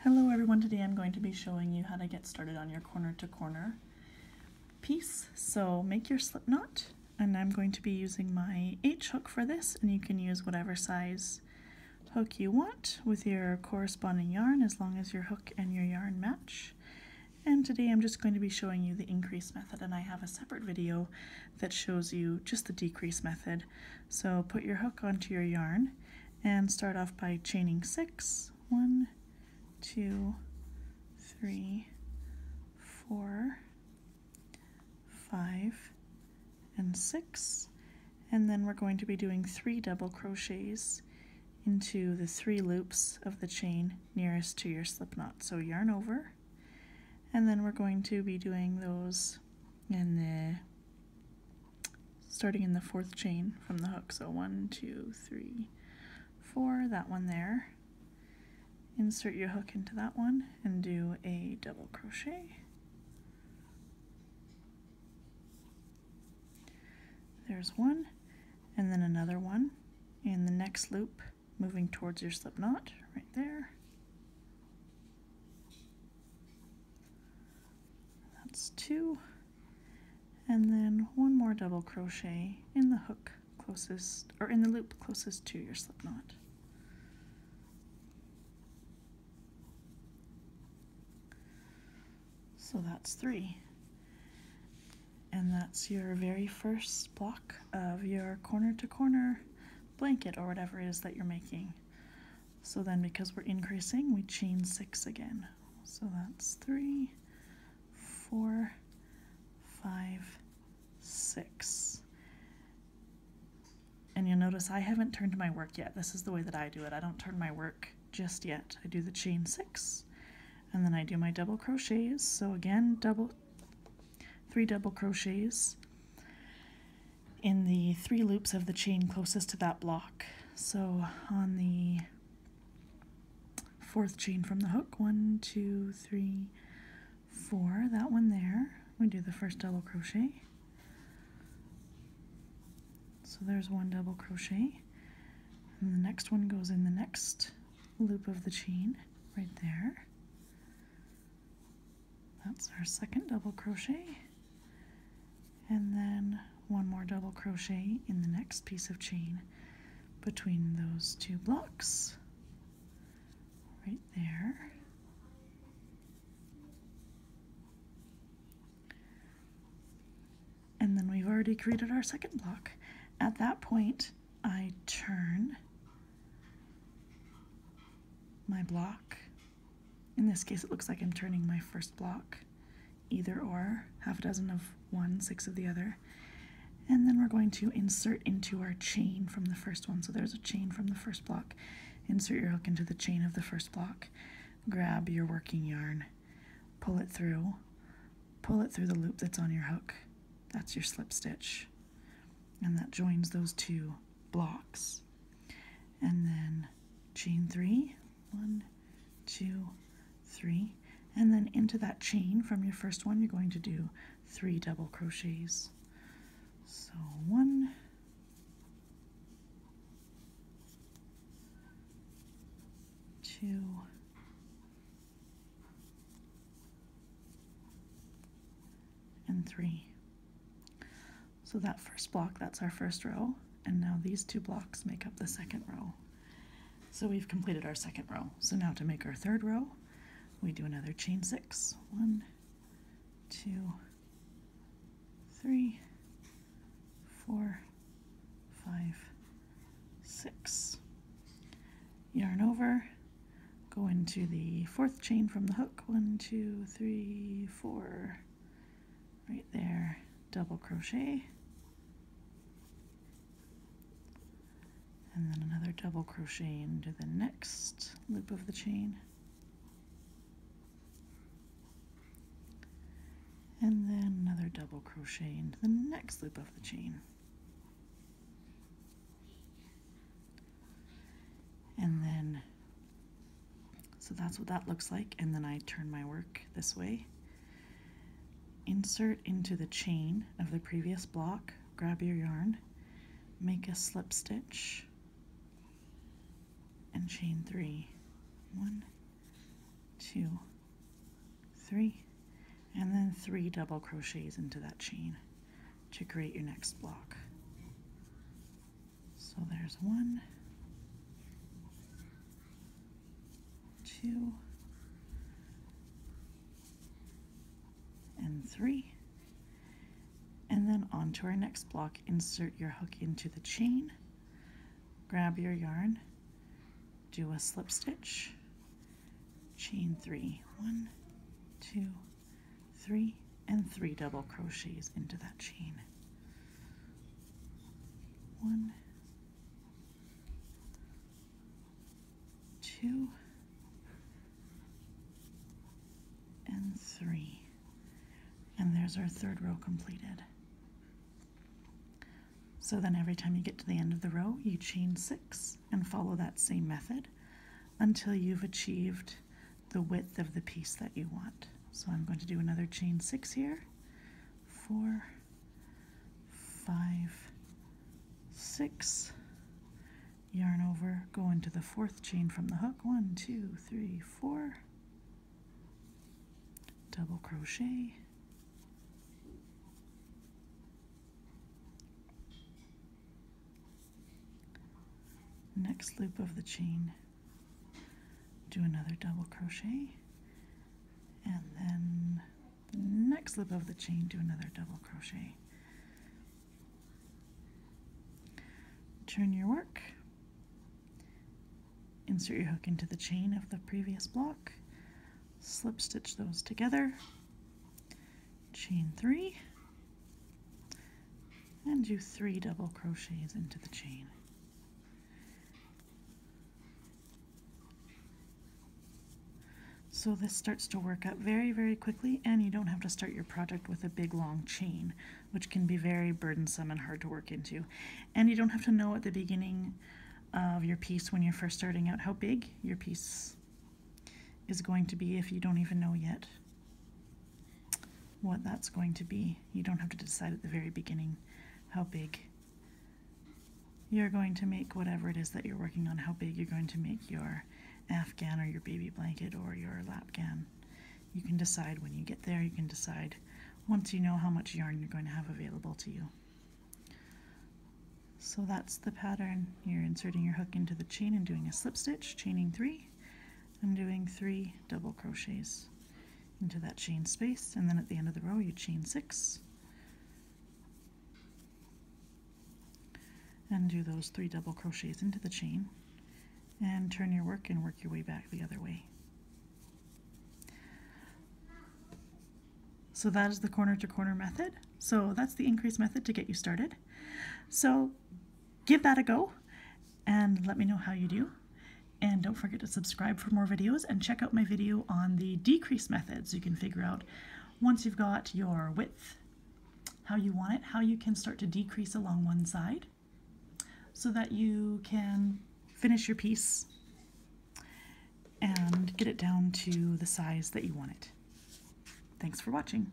Hello everyone, today I'm going to be showing you how to get started on your corner to corner piece. So make your slip knot, and I'm going to be using my H hook for this, and you can use whatever size hook you want with your corresponding yarn as long as your hook and your yarn match. And today I'm just going to be showing you the increase method, and I have a separate video that shows you just the decrease method. So put your hook onto your yarn and start off by chaining 6. 1, 2, 3, 4, 5, and 6, and then we're going to be doing 3 double crochets into the 3 loops of the chain nearest to your slip knot. So yarn over, and then we're going to be doing those starting in the 4th chain from the hook. So 1, 2, 3, 4, that one there. Insert your hook into that one and do a double crochet. There's one, and then another one in the next loop, moving towards your slip knot right there. That's 2, and then one more double crochet in the hook closest, or in the loop closest to your slip knot. So that's 3, and that's your very first block of your corner to corner blanket or whatever it is that you're making. So then, because we're increasing, we chain 6 again. So that's 3, 4, 5, 6. And you'll notice I haven't turned my work yet. This is the way that I do it. I don't turn my work just yet. I do the chain 6. And then I do my double crochets. So again, 3 double crochets in the 3 loops of the chain closest to that block. So on the 4th chain from the hook, 1, 2, 3, 4, that one there, we do the first double crochet. So there's 1 double crochet, and the next one goes in the next loop of the chain right there. That's our 2nd double crochet, and then 1 more double crochet in the next piece of chain between those 2 blocks right there. And then we've already created our 2nd block. At that point, I turn my block. In this case, it looks like I'm turning my first block, either or, half a dozen of one, 6 of the other. And then we're going to insert into our chain from the first one. So there's a chain from the first block. Insert your hook into the chain of the first block. Grab your working yarn, pull it through the loop that's on your hook. That's your slip stitch. And that joins those 2 blocks. And then chain 3, 1, 2, 3, and then into that chain from your first one, you're going to do 3 double crochets. So 1, 2, and 3. So that first block, that's our first row, and now these 2 blocks make up the 2nd row. So we've completed our 2nd row. So now to make our 3rd row, we do another chain 6. 1, 2, 3, 4, 5, 6. Yarn over, go into the 4th chain from the hook. 1, 2, 3, 4. Right there, double crochet. And then another double crochet into the next loop of the chain. And then another double crochet into the next loop of the chain. And then, so that's what that looks like. And then I turn my work this way. Insert into the chain of the previous block, grab your yarn, make a slip stitch, and chain 3. 1, 2, 3, and then 3 double crochets into that chain to create your next block. So there's 1, 2, and 3. And then onto our next block, insert your hook into the chain, grab your yarn, do a slip stitch, chain 3, 1, 2, 3, and 3 double crochets into that chain. 1, 2, and 3. And there's our third row completed. So then every time you get to the end of the row, you chain 6 and follow that same method until you've achieved the width of the piece that you want. So I'm going to do another chain 6 here. 4, 5, 6. Yarn over, go into the 4th chain from the hook. 1, 2, 3, 4. Double crochet. Next loop of the chain, do another double crochet, and then the next loop of the chain, do another double crochet. Turn your work, insert your hook into the chain of the previous block, slip stitch those together, chain 3, and do 3 double crochets into the chain. So this starts to work up very, very quickly, and you don't have to start your project with a big long chain, which can be very burdensome and hard to work into. And you don't have to know at the beginning of your piece when you're first starting out how big your piece is going to be if you don't even know yet what that's going to be. You don't have to decide at the very beginning how big you're going to make whatever it is that you're working on, how big you're going to make your Afghan or your baby blanket or your lapghan. You can decide when you get there. You can decide once you know how much yarn you're going to have available to you. So that's the pattern. You're inserting your hook into the chain and doing a slip stitch, chaining 3, and doing 3 double crochets into that chain space, and then at the end of the row you chain 6 and do those 3 double crochets into the chain, and turn your work and work your way back the other way. So that is the corner to corner method. So that's the increase method to get you started. So give that a go and let me know how you do. And don't forget to subscribe for more videos, and check out my video on the decrease method so you can figure out, once you've got your width, how you want it, how you can start to decrease along one side so that you can finish your piece and get it down to the size that you want it. Thanks for watching.